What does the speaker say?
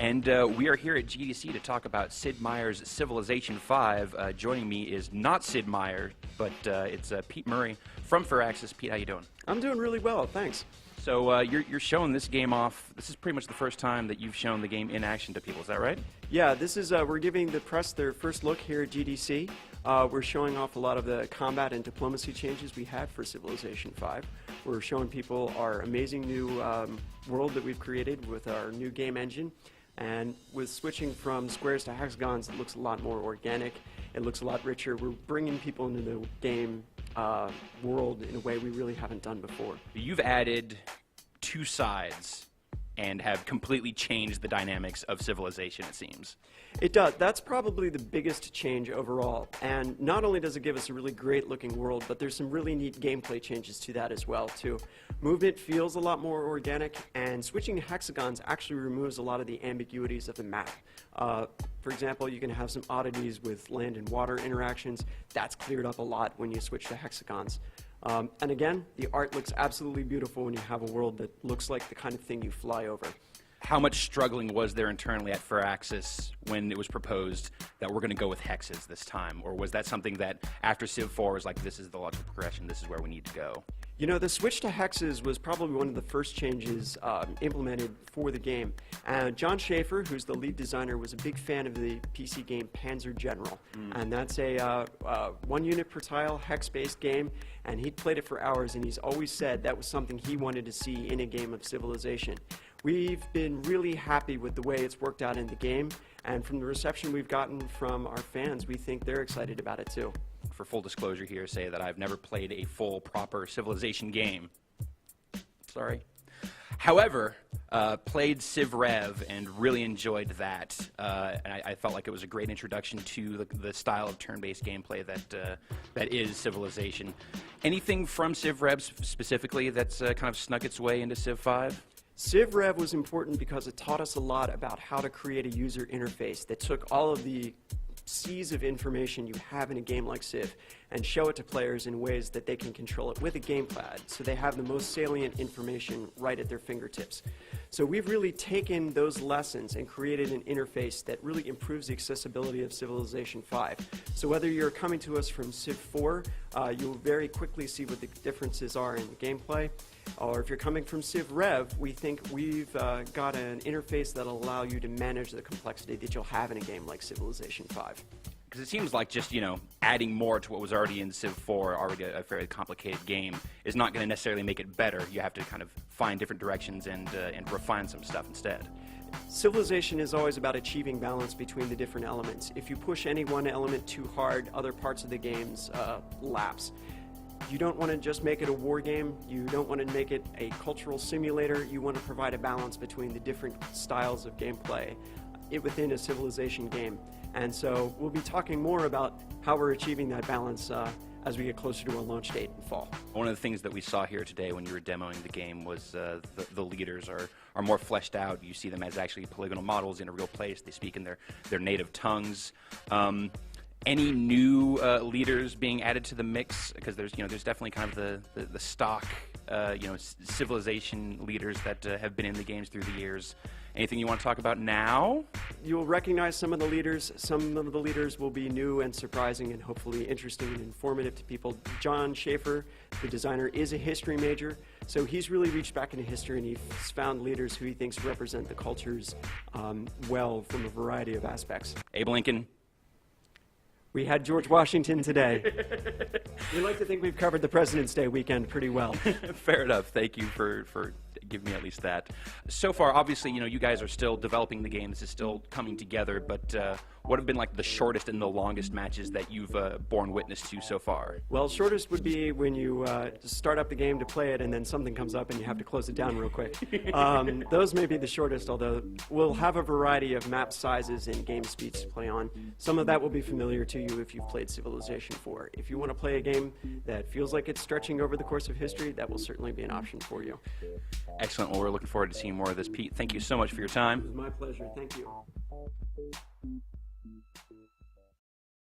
And we are here at GDC to talk about Sid Meier's Civilization V. Joining me is not Sid Meier, but it's Pete Murray from Firaxis. Pete, how you doing? I'm doing really well, thanks. So you're showing this game off. This is pretty much the first time that you've shown the game in action to people. Is that right? Yeah, this is we're giving the press their first look here at GDC. We're showing off a lot of the combat and diplomacy changes we had for Civilization V. We're showing people our amazing new world that we've created with our new game engine. And with switching from squares to hexagons, it looks a lot more organic. It looks a lot richer. We're bringing people into the game world in a way we really haven't done before. You've added two sides and have completely changed the dynamics of Civilization, it seems. It does. That's probably the biggest change overall. And not only does it give us a really great looking world, but there's some really neat gameplay changes to that as well, too. Movement feels a lot more organic, and switching to hexagons actually removes a lot of the ambiguities of the map. For example, you can have some oddities with land and water interactions. That's cleared up a lot when you switch to hexagons. And again, the art looks absolutely beautiful when you have a world that looks like the kind of thing you fly over. How much struggling was there internally at Firaxis when it was proposed that we're going to go with hexes this time? Or was that something that after Civ 4 was like, this is the logical progression, this is where we need to go? You know, the switch to hexes was probably one of the first changes implemented for the game. John Schaefer, who's the lead designer, was a big fan of the PC game Panzer General. And that's a one unit per tile, hex-based game, and he'd played it for hours, and he's always said that was something he wanted to see in a game of Civilization. We've been really happy with the way it's worked out in the game, and from the reception we've gotten from our fans, we think they're excited about it too. For full disclosure here, say that I've never played a full, proper Civilization game. Sorry. However, played Civ Rev and really enjoyed that. And I felt like it was a great introduction to the style of turn-based gameplay that is Civilization. Anything from Civ Rev specifically that's kind of snuck its way into Civ 5? Civ Rev was important because it taught us a lot about how to create a user interface that took all of the seas of information you have in a game like Civ and show it to players in ways that they can control it with a gamepad, so they have the most salient information right at their fingertips. So we've really taken those lessons and created an interface that really improves the accessibility of Civilization V. So whether you're coming to us from Civ 4, you'll very quickly see what the differences are in the gameplay. Or if you're coming from Civ Rev, we think we've got an interface that'll allow you to manage the complexity that you'll have in a game like Civilization V. Because it seems like just, adding more to what was already in Civ 4, already a very complicated game, is not going to necessarily make it better. You have to kind of find different directions and refine some stuff instead. Civilization is always about achieving balance between the different elements. If you push any one element too hard, other parts of the games lapse. You don't want to just make it a war game. You don't want to make it a cultural simulator. You want to provide a balance between the different styles of gameplay within a Civilization game. And so we'll be talking more about how we're achieving that balance as we get closer to a launch date in fall. One of the things that we saw here today when you were demoing the game was the leaders are more fleshed out. You see them as actually polygonal models in a real place. They speak in their native tongues. Any new leaders being added to the mix? Because there's definitely kind of the stock Civilization leaders that have been in the games through the years. Anything you want to talk about now? You'll recognize some of the leaders. Some of the leaders will be new and surprising and hopefully interesting and informative to people. John Schaefer, the designer, is a history major, so he's really reached back into history and he's found leaders who he thinks represent the cultures well from a variety of aspects. Abe Lincoln. We had George Washington today. We like to think we've covered the President's Day weekend pretty well. Fair enough. Thank you for giving me at least that. So far, obviously, you guys are still developing the game. This is still coming together, but what have been like the shortest and the longest matches that you've borne witness to so far? Well, shortest would be when you start up the game to play it and then something comes up and you have to close it down real quick. Those may be the shortest, although we'll have a variety of map sizes and game speeds to play on. Some of that will be familiar to you if you've played Civilization 4. If you want to play a game that feels like it's stretching over the course of history, that will certainly be an option for you. Excellent. Well, we're looking forward to seeing more of this. Pete, thank you so much for your time. It was my pleasure. Thank you.